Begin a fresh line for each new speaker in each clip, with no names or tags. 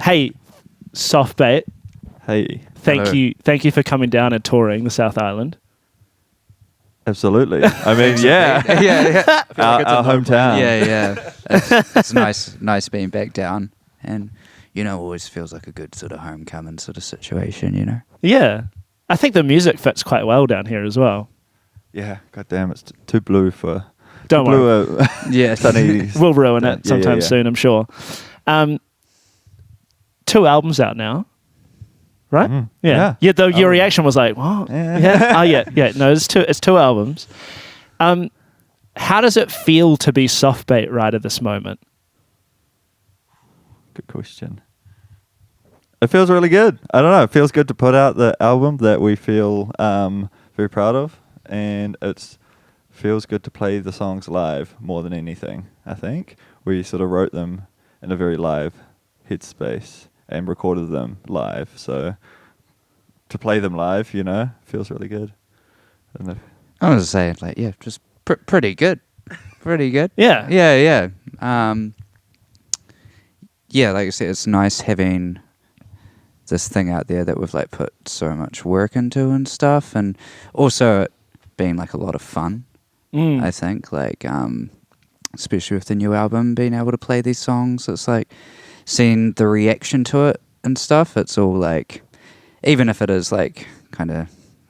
Hey, Softbait.
Hey.
Thank you for coming down and touring the South Island.
Absolutely. I mean, yeah.
yeah.
Our hometown.
Yeah. It's nice being back down, and always feels like a good sort of homecoming sort of situation.
Yeah, I think the music fits quite well down here as well.
Yeah. God damn, it's too blue for.
Don't worry.
Yeah.
Sunny.
We'll ruin it sometime soon, I'm sure. 2 albums out now. Right?
Mm.
Yeah. Though your reaction was like, what? Yeah. Oh, yeah. No, it's 2 albums. How does it feel to be Softbait right at this moment?
Good question. It feels really good. I don't know. It feels good to put out the album that we feel very proud of, and it feels good to play the songs live more than anything. I think we sort of wrote them in a very live headspace and recorded them live. So to play them live, feels really good.
I was saying, just pretty good. Pretty good.
Yeah.
Yeah. Like I said, it's nice having this thing out there that we've put so much work into and stuff, and also it being a lot of fun. I think especially with the new album, being able to play these songs, it's seeing the reaction to it and stuff. It's all even if it is kind of,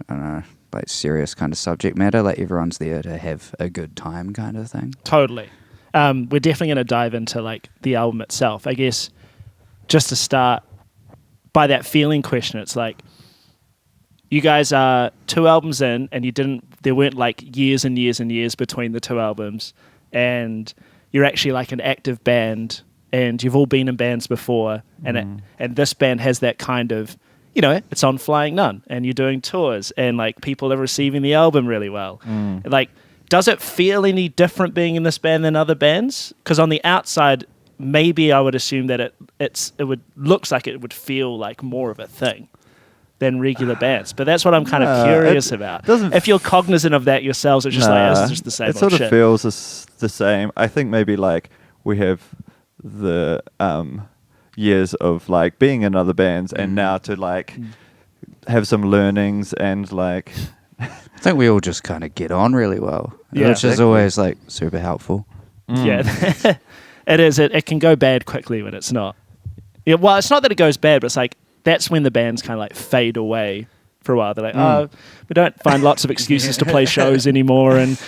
I don't know, serious kind of subject matter, everyone's there to have a good time kind of thing.
Totally. We're definitely going to dive into the album itself. I guess just to start by that feeling question, it's you guys are 2 albums in, and there weren't years and years and years between the 2 albums, and you're actually an active band, and you've all been in bands before, and this band has that kind of, it's on Flying Nun, and you're doing tours, and people are receiving the album really well. Does it feel any different being in this band than other bands? Because on the outside, maybe I would assume that it looks like it would feel more of a thing than regular bands, but that's what I'm kind of curious about. If you're cognizant of that yourselves, it's just this is just the same.
It sort
shit.
of feels the same. I think maybe we have the years of being in other bands, and now to have some learnings and
I think we all just kind of get on really well, which is always super helpful.
Yeah, it is. It can go bad quickly when it's not. Yeah, well, it's not that it goes bad, but it's that's when the bands kind of fade away for a while. They're we don't find lots of excuses to play shows anymore, and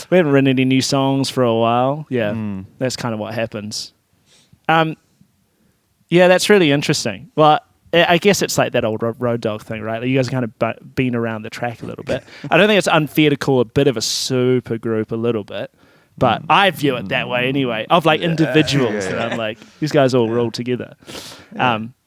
we haven't written any new songs for a while. Yeah, that's kind of what happens. Yeah, that's really interesting. Well, I guess it's that old Road Dogg thing, right? You guys are kind of been around the track a little bit. I don't think it's unfair to call a bit of a super group a little bit, but I view it that way anyway, of individuals. And I'm these guys all roll together.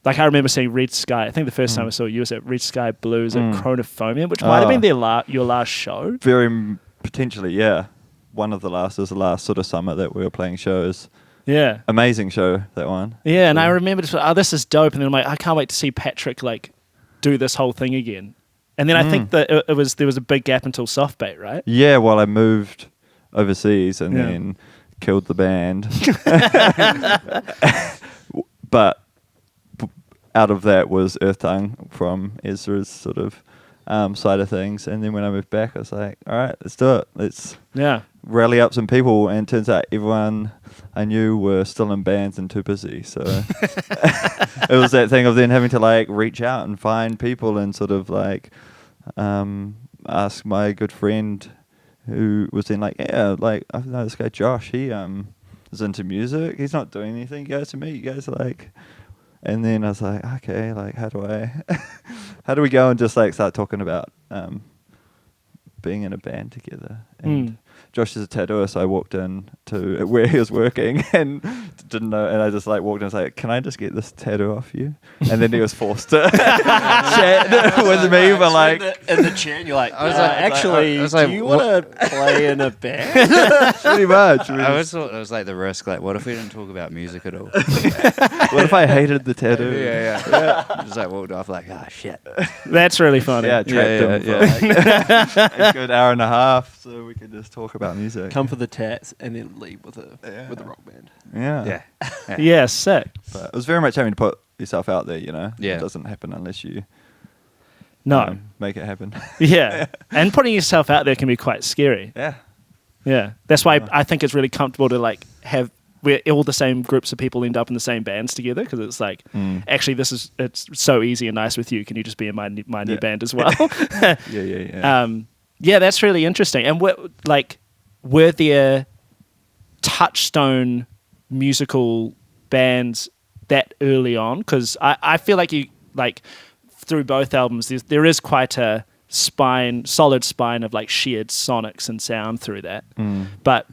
I remember seeing Red Sky. I think the first time I saw you was at Red Sky Blues at Chronophobia, which might have been your last show.
Very potentially, yeah. One of the last. It was the last sort of summer that we were playing shows.
Yeah.
Amazing show, that one.
Yeah, and I remember this is dope. And then I'm I can't wait to see Patrick do this whole thing again. And then I think that there was a big gap until Softbait, right?
Yeah, well, I moved overseas and then killed the band. But out of that was Earth Tongue from Ezra's sort of side of things. And then when I moved back, I was all right, let's do it. Let's rally up some people. And it turns out everyone I knew were still in bands and too busy. So it was that thing of then having to reach out and find people and sort of ask my good friend who was in I know this guy Josh, he is into music, he's not doing anything, you guys to meet, you guys and then I was okay, how do we go and just start talking about being in a band together. And Josh is a tattooer, so I walked in to where he was working and didn't know, and I just walked in and was can I just get this tattoo off you? And then he was forced to chat with me, but
in the chair, and you're
I was
actually, do you want to play in a band?
pretty much.
I always thought it was the risk, what if we didn't talk about music at all?
What if I hated the tattoo?
Yeah. Just walked off shit.
That's really funny.
Yeah, trapped him for a good hour and a half, so we could just talk talk about music.
Come for the tats and then leave with a rock band.
Yeah.
Yeah, sick.
But it was very much having to put yourself out there, you know?
Yeah.
It doesn't happen unless you
No.
make it happen.
Yeah. And putting yourself out there can be quite scary.
Yeah.
Yeah. That's why I think it's really comfortable to like have where all the same groups of people end up in the same bands together, because it's like, actually, it's so easy and nice with you. Can you just be in my new band as well?
Yeah.
That's really interesting. And were there touchstone musical bands that early on? Because I feel like you like through both albums, there is quite a solid spine of like shared sonics and sound through that. But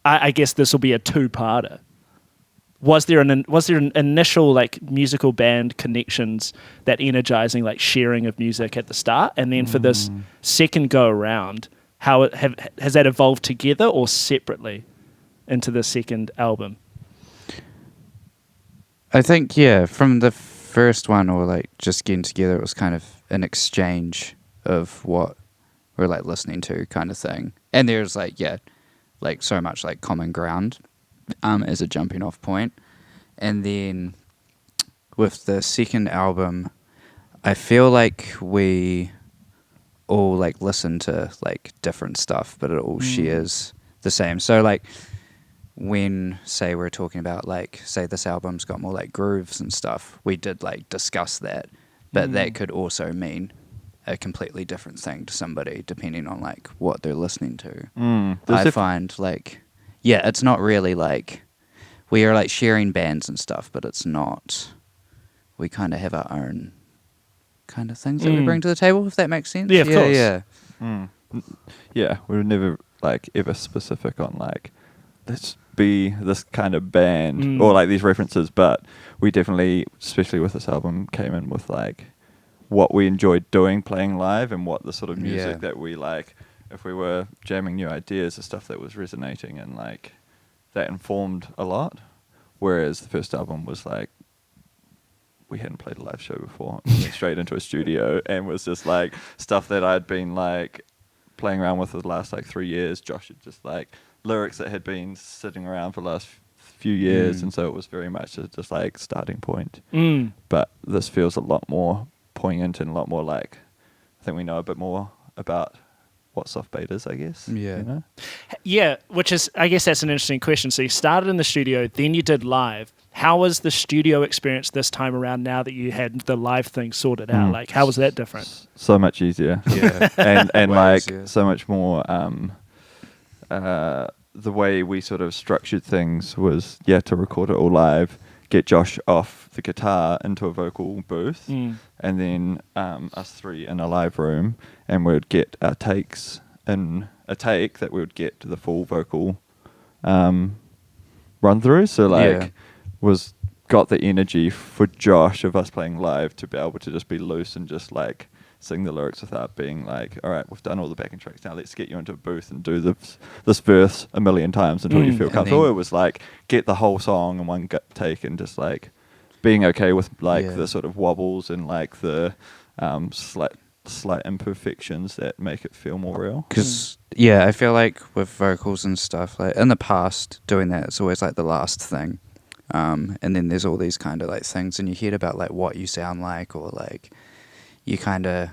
I guess this will be a two-parter. Was there an initial like musical band connections, that energizing like sharing of music at the start, and then for this second go around, has that evolved together or separately into the second album?
I think from the first one, or like just getting together, it was kind of an exchange of what we're like listening to, kind of thing, and there's like so much like common ground as a jumping off point. And then with the second album, I feel like we all like listen to like different stuff, but it all shares the same. So like when say we're talking about like say this album's got more like grooves and stuff, we did like discuss that, but that could also mean a completely different thing to somebody depending on like what they're listening to. I find like it's not really like we are like sharing bands and stuff, but it's not, we kind of have our own kind of things that we bring to the table, if that makes sense.
Yeah, of course.
Yeah, we were never like ever specific on like let's be this kind of band or like these references, but we definitely, especially with this album, came in with like what we enjoyed doing, playing live, and what the sort of music that we like, if we were jamming new ideas, the stuff that was resonating, and like that informed a lot. Whereas the first album was like, we hadn't played a live show before, went straight into a studio, and was just like stuff that I'd been like playing around with for the last like 3 years. Josh had just like lyrics that had been sitting around for the last few years, and so it was very much just like starting point. But this feels a lot more poignant and a lot more like, I think we know a bit more about what soft bait is, I guess.
Yeah.
You know?
Yeah, which is, I guess that's an interesting question. So you started in the studio, then you did live. How was the studio experience this time around now that you had the live thing sorted out? Like, how was that different?
So much easier.
Yeah.
and
Way
like
easier.
so much more the way we sort of structured things was to record it all live, get Josh off the guitar into a vocal booth, and then us three in a live room, and we'd get our takes in a take that we would get to the full vocal run through. So like got the energy for Josh of us playing live to be able to just be loose and just like sing the lyrics without being like, all right, we've done all the backing tracks, now let's get you into a booth and do this verse a million times until you feel comfortable. It was like get the whole song in one take, and just like being okay with like the sort of wobbles and like the slight imperfections that make it feel more real.
Because I feel like with vocals and stuff, like in the past, doing that, it's always like the last thing. And then there's all these kind of like things in your head about like what you sound like, or like you kind of,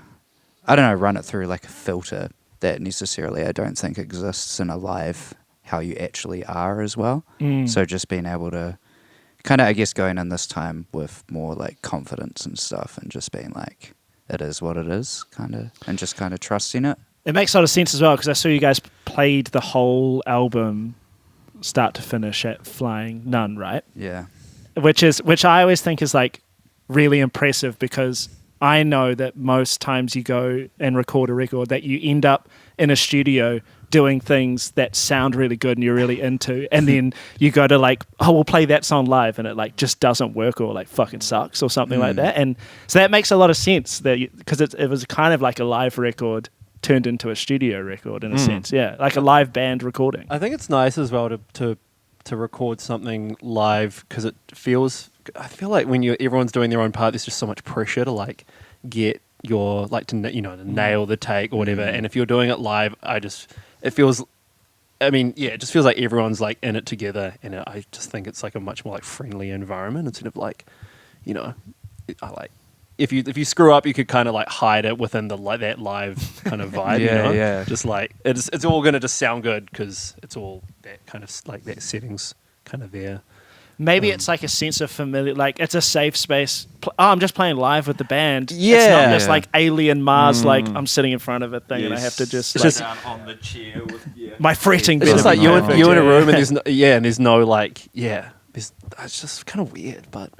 I don't know, run it through like a filter that necessarily I don't think exists in a live, how you actually are as well. So just being able to kind of, I guess, going in this time with more like confidence and stuff, and just being like, it is what it is, kind of, and just kind of trusting it.
It makes a lot of sense as well, because I saw you guys played the whole album start to finish at Flying Nun, right?
Yeah.
Which I always think is like really impressive, because I know that most times you go and record a record that you end up in a studio doing things that sound really good and you're really into, and then you go to like, oh, we'll play that song live, and it like just doesn't work, or like fucking sucks or something like that. And so that makes a lot of sense, that because it was kind of like a live record turned into a studio record in a sense, like a live band recording.
I think it's nice as well to record something live, because it feels, I feel like when everyone's doing their own part, there's just so much pressure to like get your like to nail the take or whatever. And if you're doing it live, it feels I mean, yeah, it just feels like everyone's like in it together, and I just think it's like a much more like friendly environment instead of like, you know, I like if you screw up, you could kind of like hide it within the that live kind of vibe.
Yeah,
you know?
yeah.
Just like it's all gonna just sound good because it's all that kind of like that settings kind of there.
Maybe it's like a sense of familiar, like it's a safe space. I'm just playing live with the band. It's
Yeah.
not this like alien Mars, like I'm sitting in front of a thing and I have to just
It's
like,
just-
down on the chair with
my fretting
It's
bit
just
of
like you
perfect,
in a
yeah.
room and there's no like it's just kind of weird, but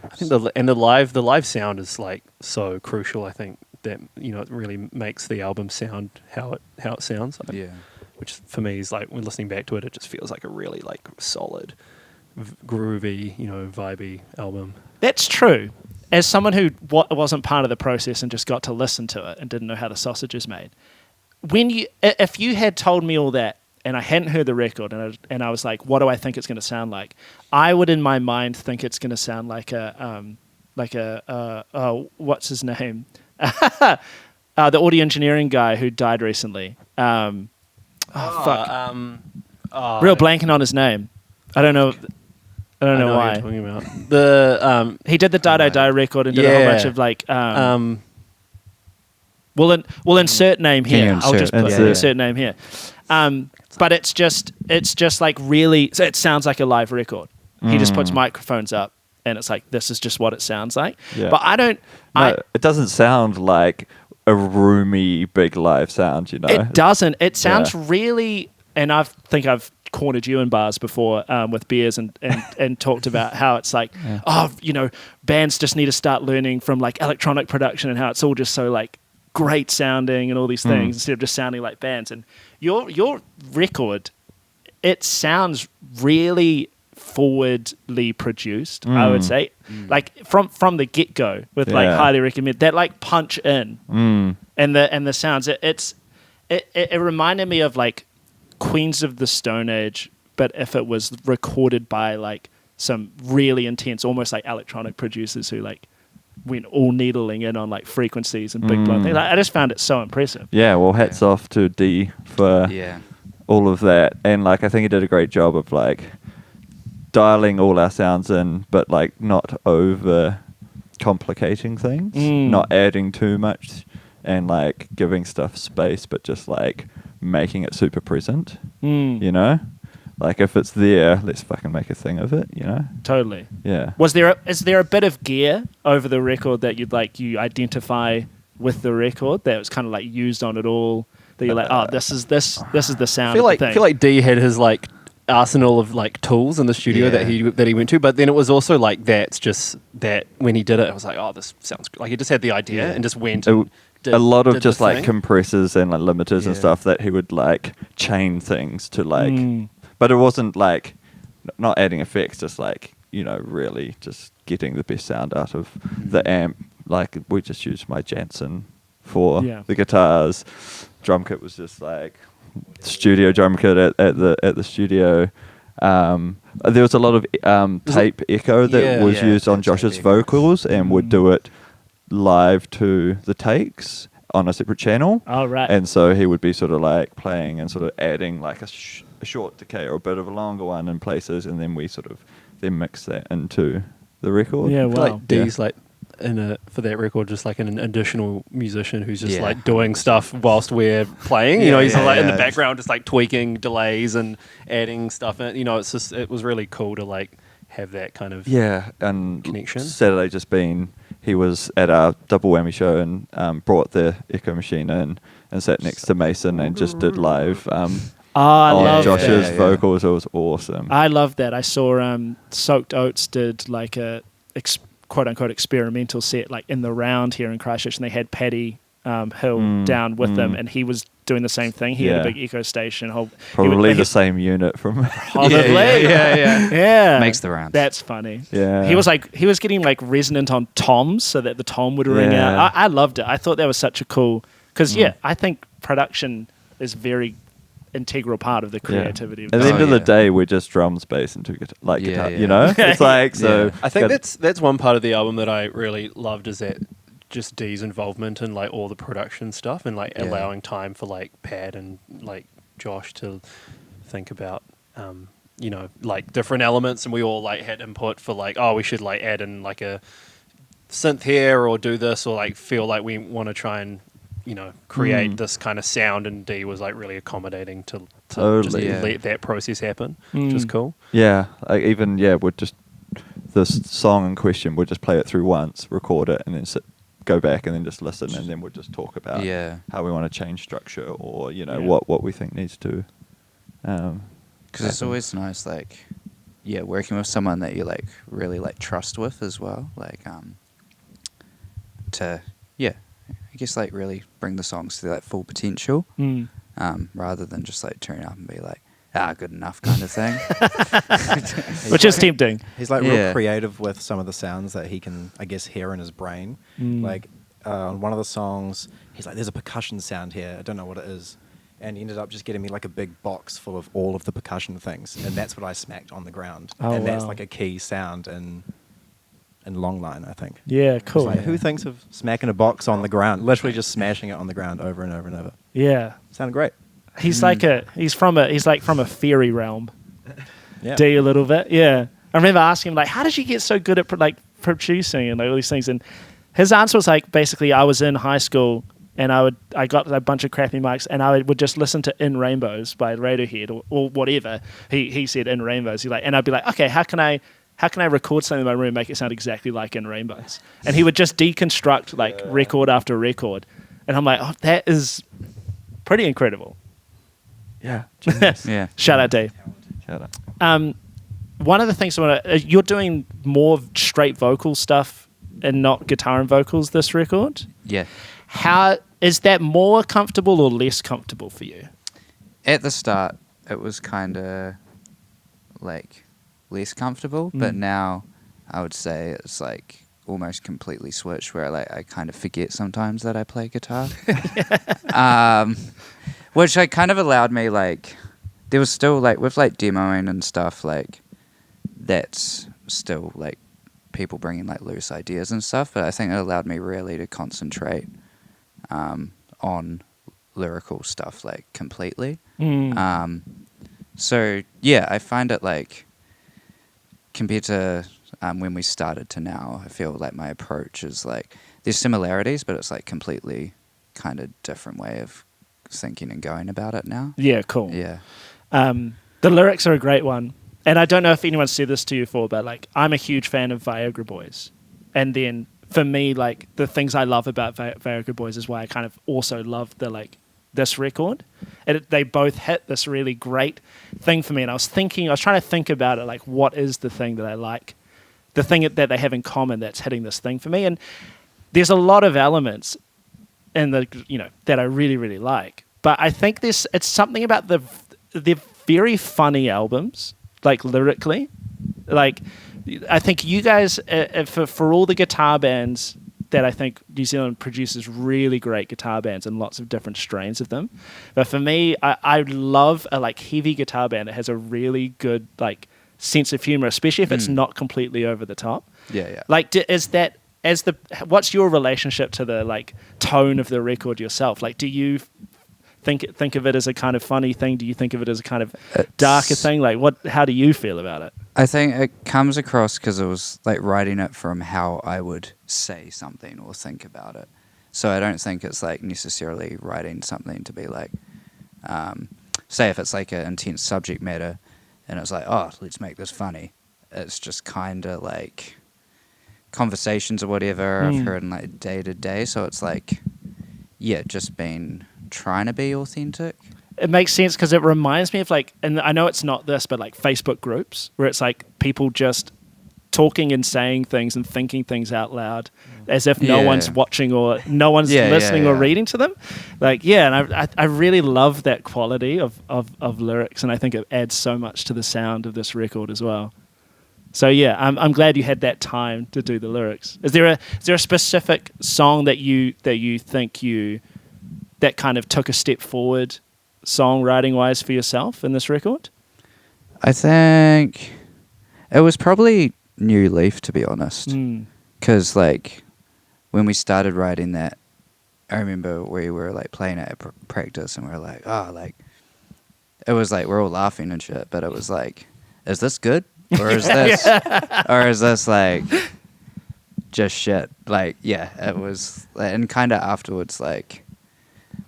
I think the live sound is like so crucial. I think that it really makes the album sound how it sounds.
Yeah.
Which for me is like when listening back to it, it just feels like a really like solid, groovy, vibey album.
That's true. As someone who wasn't part of the process and just got to listen to it and didn't know how the sausage is made, if you had told me all that and I hadn't heard the record and I was like, what do I think it's going to sound like? I would in my mind think it's going to sound like what's his name? The audio engineering guy who died recently. Real blanking on his name. I don't know
I know what
why.
you're talking about. The
He did the Dido Die record and did a whole bunch of like. We'll insert name
Can you
here. I'll just put
insert?
insert name here. But it's just like really. So it sounds like a live record. He just puts microphones up and it's like this is just what it sounds like.
Yeah.
But I don't.
No, it doesn't sound like a roomy big live sound.
It doesn't. It sounds really. And I think I've cornered you in bars before with beers and talked about how it's like, bands just need to start learning from like electronic production and how it's all just so like great sounding and all these things instead of just sounding like bands. And your record, it sounds really forwardly produced, I would say. Like from the get-go with like highly recommend that like punch in and the sounds. It reminded me of like Queens of the Stone Age, but if it was recorded by like some really intense, almost like electronic producers who like went all needling in on like frequencies and big blown things. I just found it so impressive.
Yeah, well, hats off to D for all of that. And like I think he did a great job of like dialing all our sounds in, but like not over complicating things, not adding too much and like giving stuff space, but just like making it super present, like if it's there, let's fucking make a thing of it,
Totally.
Yeah.
Is there a bit of gear over the record that you identify with the record that was kind of like used on it all, that you're like, this is the sound of the thing?
I feel like D had his like arsenal of like tools in the studio that he went to, but then it was also like that's just that when he did it, I was like, this sounds good. Like he just had the idea and just went and
a lot of
did
just
the
like
thing.
compressors and like limiters and stuff that he would like chain things to like, but it wasn't like not adding effects, just like really just getting the best sound out of the amp. Like we just used my Jansen for the guitars. Drum kit was just like studio drum kit at the studio. There was a lot of tape echo that was used on Josh's vocals and would do it live to the takes on a separate channel.
Oh, right.
And so he would be sort of like playing and sort of adding like a short decay or a bit of a longer one in places, and then we sort of then mix that into the record.
Yeah,
I feel
wow.
like D's like for that record just like an additional musician who's just like doing stuff whilst we're playing. He's like in the background just like tweaking delays and adding stuff in. It's just it was really cool to like have that kind of
and
connection.
Saturday just been he was at our double whammy show and brought the echo machine in and sat next to Mason and just did live
I
on
love
Josh's
that.
vocals. It was awesome.
I love that. I saw Soaked Oats did like a quote unquote experimental set like in the round here in Christchurch, and they had Paddy Hill down with them, and he was doing the same thing. He had a big echo station.
Probably the same unit from.
Probably.
yeah.
Makes the rounds.
That's funny.
Yeah.
He was getting like resonant on toms so that the tom would ring out. I loved it. I thought that was such a cool, because I think production is very integral part of the creativity.
At the end of the day, we're just drums, bass, and two guitar.
Yeah.
It's like so.
I think that's one part of the album that I really loved, is that just D's involvement in like all the production stuff and like allowing time for like Pad and like Josh to think about, like different elements, and we all like had input for like, oh, we should like add in like a synth here or do this, or like feel like we want to try and create this kind of sound, and D was like really accommodating to
Totally.
just let that process happen, which is cool.
Yeah, like even we'd just this song in question, we'd just play it through once, record it, and then go back and then just listen, and then we'd just talk about how we want to change structure, or what we think needs to.
Because it's always nice, like, working with someone that you like really like trust with as well, like to I guess like really bring the songs to their like full potential, rather than just like turn up and be like, good enough kind of thing.
Which is tempting.
He's like real creative with some of the sounds that he can, I guess, hear in his brain. Like on one of the songs, he's like, there's a percussion sound here, I don't know what it is. And he ended up just getting me like a big box full of all of the percussion things. And that's what I smacked on the ground. That's like a key sound in Longline, I think.
Yeah, cool.
Like, who thinks of smacking a box on the ground? Literally just smashing it on the ground over and over and over.
Yeah.
Sounded great.
He's like from a fairy realm.
Yeah.
D a little bit. Yeah. I remember asking him like, how did you get so good at like producing and like all these things? And his answer was like, basically, I was in high school and I got a bunch of crappy mics, and I would just listen to In Rainbows by Radiohead or whatever. He said In Rainbows. And I'd be like, okay, how can I record something in my room and make it sound exactly like In Rainbows? And he would just deconstruct like record after record. And I'm like, oh, that is pretty incredible.
Yeah.
Yeah.
Shout out, Dave.
Shout out.
One of the things you're doing more straight vocal stuff and not guitar and vocals this record.
Yeah.
How is that more comfortable or less comfortable for you?
At the start, it was kind of like less comfortable, but now I would say it's like almost completely switched, where like I kind of forget sometimes that I play guitar. Which like kind of allowed me, like, there was still like with like demoing and stuff, like that's still like people bringing like loose ideas and stuff, but I think it allowed me really to concentrate on lyrical stuff like completely. So yeah, I find it like compared to when we started to now, I feel like my approach is like there's similarities, but it's like completely kind of different way of thinking and going about it now.
Yeah, cool.
Yeah.
The lyrics are a great one. And I don't know if anyone said this to you before, but like I'm a huge fan of Viagra Boys. And then for me, like the things I love about Viagra Boys is why I kind of also love this record. They both hit this really great thing for me. And I was trying to think about it, like what is the thing that I like? The thing that they have in common that's hitting this thing for me. And there's a lot of elements in that I really, really like. But I think it's something about the very funny albums, like lyrically. Like I think you guys, for all the guitar bands that I think New Zealand produces really great guitar bands and lots of different strains of them. But for me, I love a like heavy guitar band that has a really good like sense of humor, especially if it's not completely over the top.
Yeah.
Like what's your relationship to the like tone of the record yourself? Like, do you think of it as a kind of funny thing? Do you think of it as a kind of darker thing? Like, how do you feel about it?
I think it comes across because it was like writing it from how I would say something or think about it. So I don't think it's like necessarily writing something to be like, say if it's like an intense subject matter and it's like, oh, let's make this funny. It's just kind of like conversations or whatever I've heard in like day to day. So it's like, just trying to be authentic.
It makes sense because it reminds me of like, and I know it's not this, but like Facebook groups where it's like people just talking and saying things and thinking things out loud as if no one's watching or no one's listening or reading to them. Like, and I really love that quality of lyrics, and I think it adds so much to the sound of this record as well. So yeah, I'm glad you had that time to do the lyrics. Is there a specific song that you think that kind of took a step forward songwriting wise for yourself in this record?
I think it was probably New Leaf, to be honest, because like when we started writing that, I remember we were like playing it at practice and we were like, oh, like it was like we're all laughing and shit, but it was like, is this good? Or is this or is this like just shit? Like, yeah, it was, and kind of afterwards, like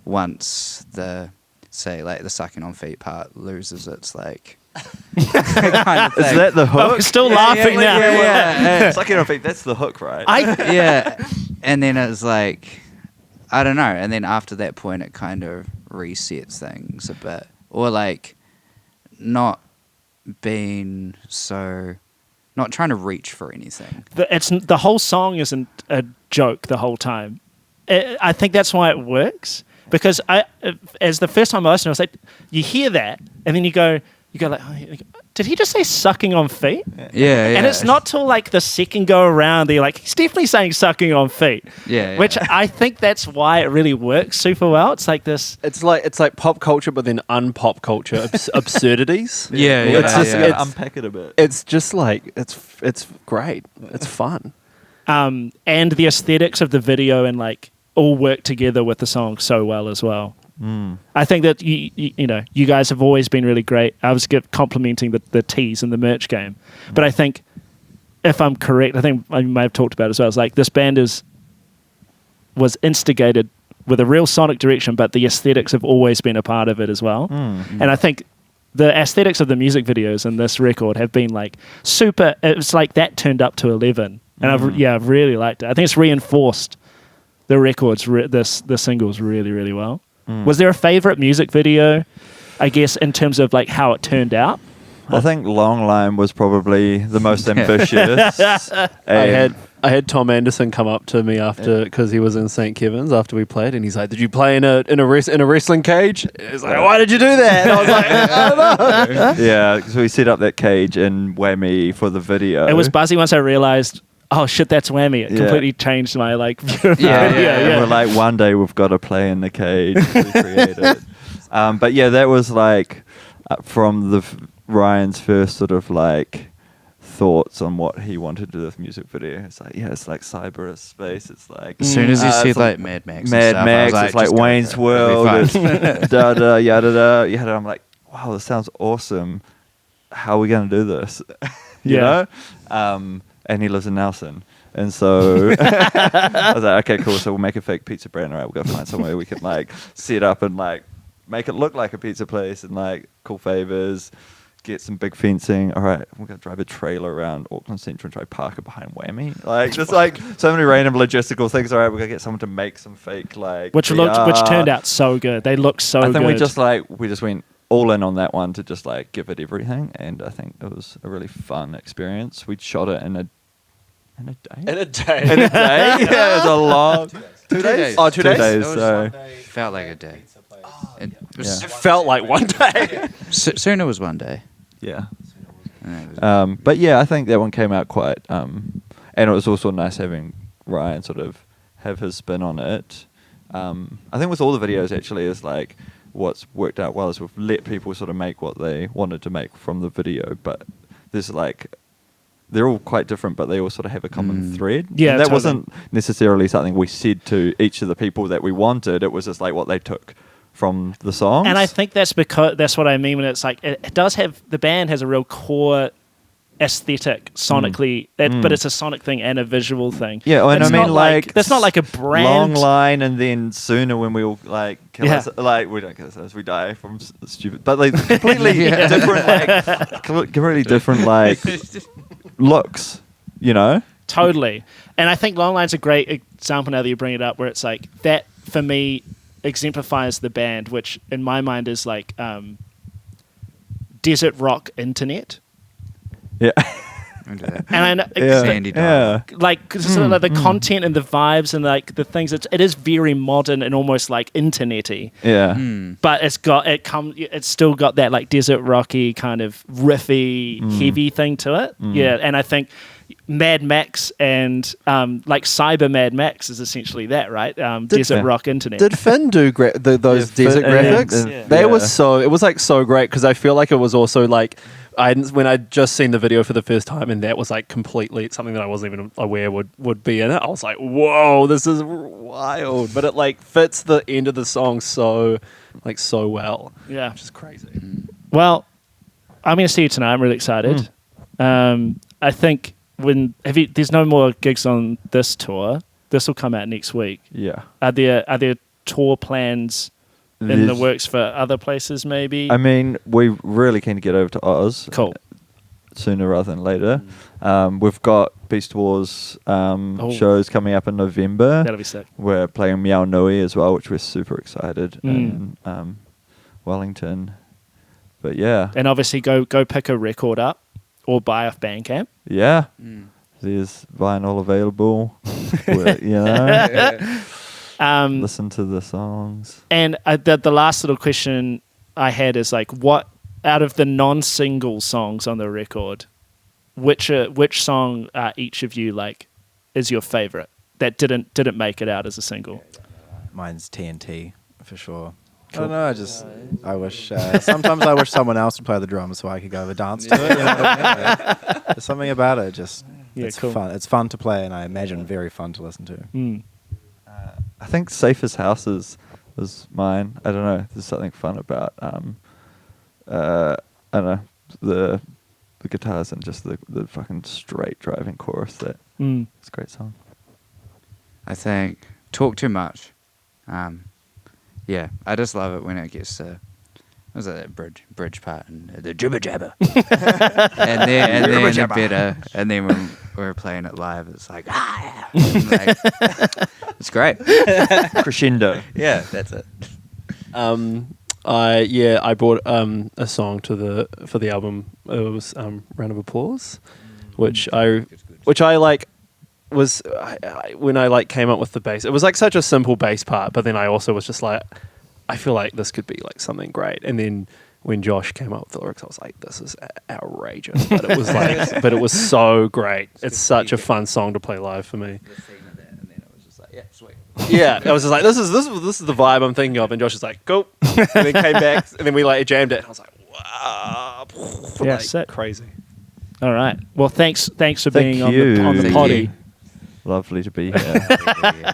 once the sucking on feet part loses its like kind of thing.
Is that the hook?
Oh, we're still laughing now.
Yeah.
Sucking on feet, that's the hook, right?
Yeah. And then it's like, I don't know. And then after that point, it kind of resets things a bit. Or like not trying to reach for anything.
The whole song isn't a joke the whole time. I think that's why it works. Because as the first time I listened, I was like, you hear that, and then you go like, oh, did he just say sucking on feet?
Yeah.
And it's not till like the second go around that you're like, he's definitely saying sucking on feet.
Yeah.
Which I think that's why it really works super well. It's like this.
It's like pop culture, but then unpop culture absurdities.
Yeah.
It's just
unpack it a bit.
It's just like it's great. It's fun.
And the aesthetics of the video and like all work together with the song so well as well. I think that you guys have always been really great. I was complimenting the teas in the merch game, but I think if I'm correct, I think I may have talked about it as well. It's like this band was instigated with a real sonic direction, but the aesthetics have always been a part of it as well. And I think the aesthetics of the music videos in this record have been like super. It's like that turned up to 11, and I've really liked it. I think it's reinforced the records, the singles really, really well. Was there a favorite music video, I guess, in terms of like how it turned out?
I think Long Line was probably the most ambitious.
I had Tom Anderson come up to me after, because he was in St. Kevin's after we played, and he's like, "Did you play in a wrestling cage?" He's like, "Why did you do that?" And I was like, "I don't know."
Yeah, because we set up that cage in Whammy for the video.
It was buzzy once I realized, oh shit, that's Whammy. It completely changed my like view of the video.
And we're like, one day we've got to play in the cage, recreate it. But yeah, that was like from Ryan's first sort of like thoughts on what he wanted to do with music video. It's like, it's like cyberspace. It's like
as soon as he said like Mad Max,
it's like Wayne's World, it's da yada. I'm like, wow, this sounds awesome. How are we going to do this? you know? And he lives in Nelson. And so I was like, okay, cool. So we'll make a fake pizza brand. All right, we'll go find somewhere we can like set up and like make it look like a pizza place and like cool favors, get some big fencing. All right, we're going to drive a trailer around Auckland Central and try to park it behind Whammy. Like just like so many random logistical things. All right, we're going to get someone to make some fake like
which turned out so good. They look so good.
I think we just went all in on that one to just like give it everything, and I think it was a really fun experience. We shot it in a day. Yeah, it was a long 2 days.
Oh, 2 days.
2 days. So
felt like a day. It
felt like one day.
Soon it was one day.
yeah.
And it was-
But yeah, I think that one came out quite. And it was also nice having Ryan sort of have his spin on it. I think with all the videos actually is like what's worked out well is we've let people sort of make what they wanted to make from the video, but there's like they're all quite different, but they all sort of have a common thread.
Yeah,
and that
totally.
wasn't necessarily something we said to each of the people that we wanted. It was just like what they took from the songs.
And I think that's because that's what I mean when it's like it does have the band has a real core aesthetic sonically, but it's a sonic thing and a visual thing.
Yeah, and
it's
I mean
not
like
that's not like a brand.
Long Line, and then sooner when we all like kill
Yeah.
us, like we don't kill ourselves, we die from stupid, but like completely different, like completely different like looks, you know.
Totally. And I think Long Line's a great example now that you bring it up, where it's like that for me exemplifies the band, which in my mind is like desert rock internet.
Yeah.
into that.
And I know,
Sandy Dial.
like sort of like the content and the vibes and like the things. It is very modern and almost like internet-y.
Yeah.
But it's still got that like desert rocky kind of riffy, heavy thing to it. Yeah, and I think Mad Max and like cyber Mad Max is essentially that, right? Desert Rock Internet.
Did Finn do those
Yeah,
desert
Finn-
graphics?
yeah.
They
Yeah.
was so it was like so great because I feel like it was also like when I just seen the video for the first time and that was like completely something that I wasn't even aware would be in it. I was like, whoa, this is wild, but it like fits the end of the song so well.
Yeah.
Which is crazy.
Well, I'm going to see you tonight. I'm really excited. I think there's no more gigs on this tour. This will come out next week.
Yeah.
Are there tour plans in the
There's-
works for other places maybe?
I mean, we're really keen to get over to Oz.
Cool.
Sooner rather than later. We've got Beast Wars shows coming up in November.
That'll be sick.
We're playing Meow Nui as well, which we're super excited. In Wellington. But yeah.
And obviously go pick a record up or buy off Bandcamp.
Yeah. There's vinyl available. Listen to the songs.
And the last little question I had is like, what out of the non-single songs on the record, which song each of you like is your favorite that didn't make it out as a single?
Mine's TNT for sure.
Cool.
I don't know. I wish. Sometimes I wish someone else would play the drums so I could go over dance to it. You know? Yeah. There's something about it. It's
cool.
fun. It's fun to play, and I imagine very fun to listen to.
I think Safest Houses was mine. I don't know. There's something fun about I don't know, the guitars and just the fucking straight driving chorus. It's a great song.
I think Talk Too Much. Yeah, I just love it when it gets to what was that bridge part and the jibber jabber, and then when we're playing it live, it's like it's great.
Crescendo.
Yeah, that's it.
I brought a song for the album. It was Round of Applause, which I like was when I like came up with the bass. It was like such a simple bass part, but then I also was just like, I feel like this could be like something great. And then when Josh came up with the lyrics, I was like, this is outrageous. But it was like, but it was so great. It's such a fun song to play live for me.
And then it was just like, yeah, sweet.
Yeah, I was just like, this is the vibe I'm thinking of, and Josh was like, go, and then came back, and then we like jammed it, and I was like, wow,
Yeah,
like,
sick.
crazy.
All right. Well, thanks for
Thank
being on
you.
the
Thank
potty.
you.
Lovely to be here.